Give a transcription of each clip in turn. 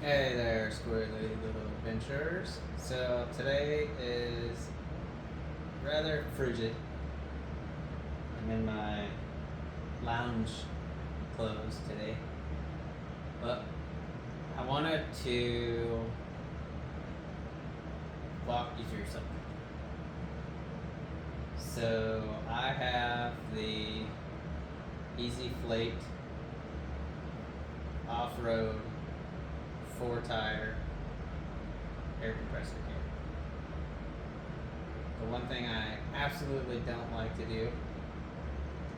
Hey there, squirrely little adventurers. So today is rather frigid. I'm in my lounge clothes today, but I wanted to walk you through something. So I have the EZFLATE off-road 4-tire air compressor here. The one thing I absolutely don't like to do,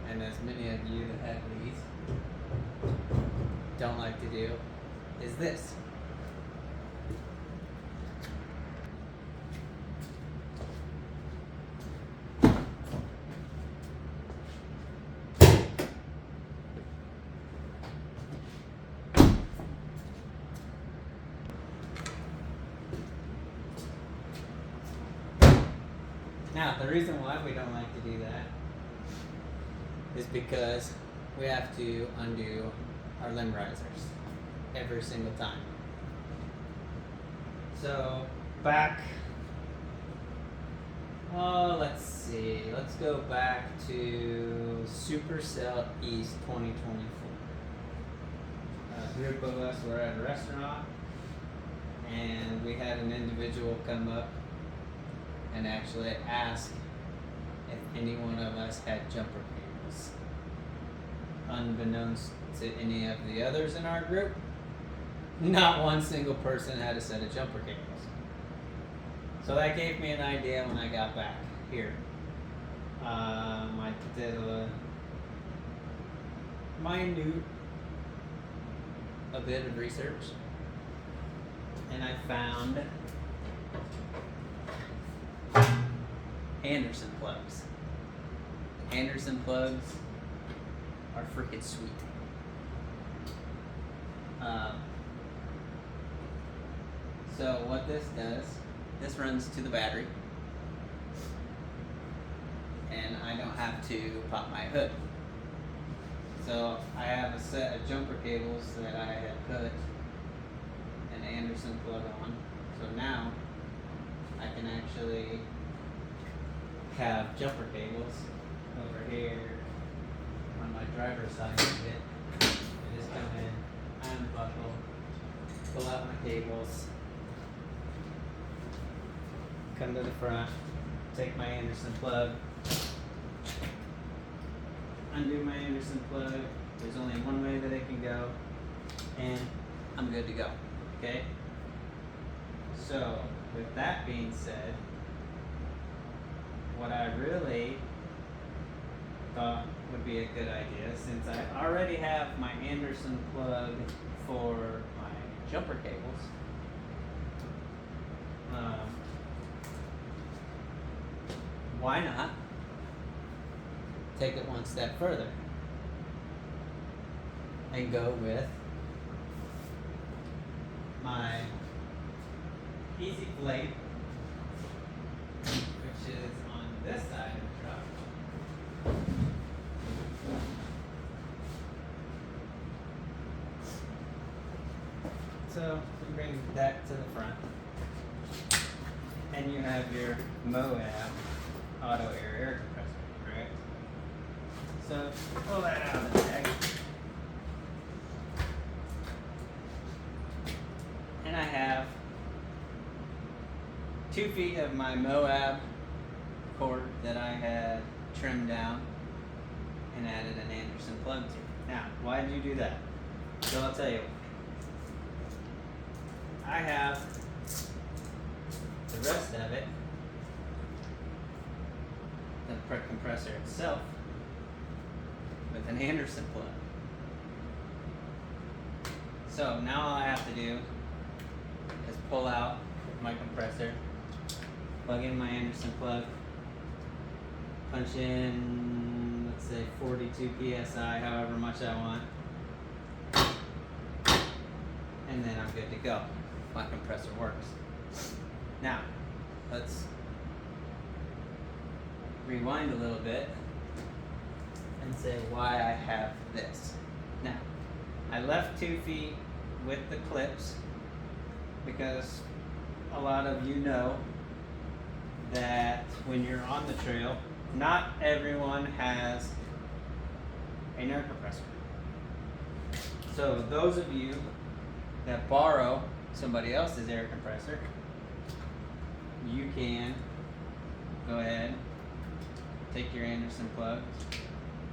and as many of you that have these don't like to do, is this. Now, the reason why we don't like to do that is because we have to undo our limb risers every single time. So, back, let's see, let's go back to Supercell East 2024. A group of us were at a restaurant, and we had an individual come up and actually ask if any one of us had jumper cables. Unbeknownst to any of the others in our group, not one single person had a set of jumper cables. So that gave me an idea when I got back here. I did a bit of research, and I found Anderson plugs. Anderson plugs are freaking sweet. So what this does, this runs to the battery, and I don't have to pop my hood. So I have a set of jumper cables that I had put an Anderson plug on. So now I can actually have jumper cables over here on my driver's side of it. I just come in, unbuckle, pull out my cables, come to the front, take my Anderson plug, undo my Anderson plug. There's only one way that it can go, and I'm good to go. Okay? So, with that being said, what I really thought would be a good idea, since I already have my Anderson plug for my jumper cables, why not take it one step further and go with my EZFLATE, which is on this side of the truck. So you bring that to the front, and you have your Moab auto air compressor, correct? So pull that out of the bag, and I have 2 feet of my Moab cord that I had trimmed down and added an Anderson plug to. Now, why did you do that? So I'll tell you. I have the rest of it, the compressor itself, with an Anderson plug. So now all I have to do is pull out my compressor, plug in my Anderson plug, punch in, let's say 42 psi, however much I want, and then I'm good to go. My compressor works. Now, let's rewind a little bit and say why I have this. Now, I left 2 feet with the clips because a lot of you know that when you're on the trail, not everyone has an air compressor. So those of you that borrow somebody else's air compressor, you can go ahead, take your Anderson plug,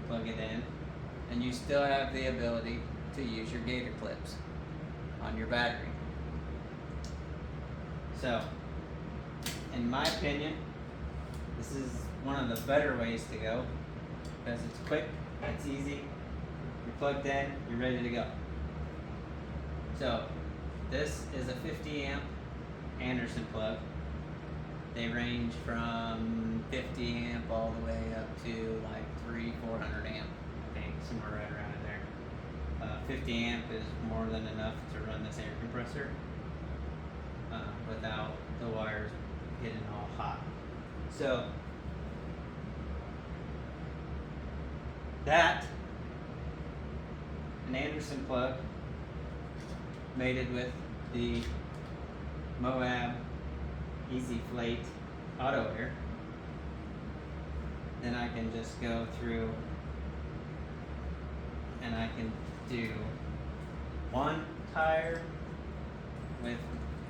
plug it in, and you still have the ability to use your gator clips on your battery. So, in my opinion, this is one of the better ways to go because it's quick, it's easy, you're plugged in, you're ready to go. So, this is a 50 amp Anderson plug. They range from 50 amp all the way up to like 400 amp, I think, somewhere right around in there. 50 amp is more than enough to run this air compressor without the wires getting all hot. So that, an Anderson plug mated with the Moab EZFLATE Auto Air, then I can just go through and I can do one tire with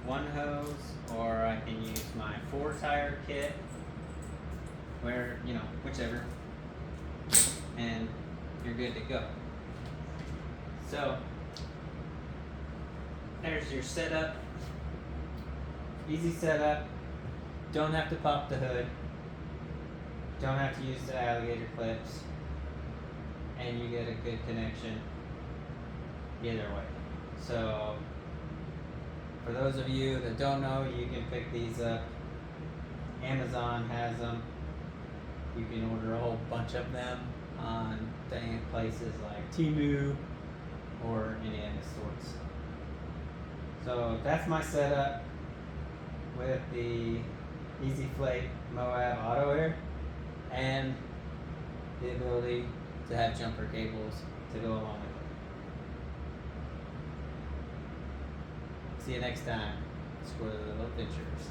one hose, or I can use my 4 tire kit, where, you know, whichever, and you're good to go. So there's your setup, easy setup, don't have to pop the hood, don't have to use the alligator clips, and you get a good connection either way. So for those of you that don't know, you can pick these up. Amazon has them. You can order a whole bunch of them on places like Temu or any of the sorts. So that's my setup with the EZFLATE Moab Auto Air and the ability to have jumper cables to go along with it. See you next time. Squirrely Little Adventures.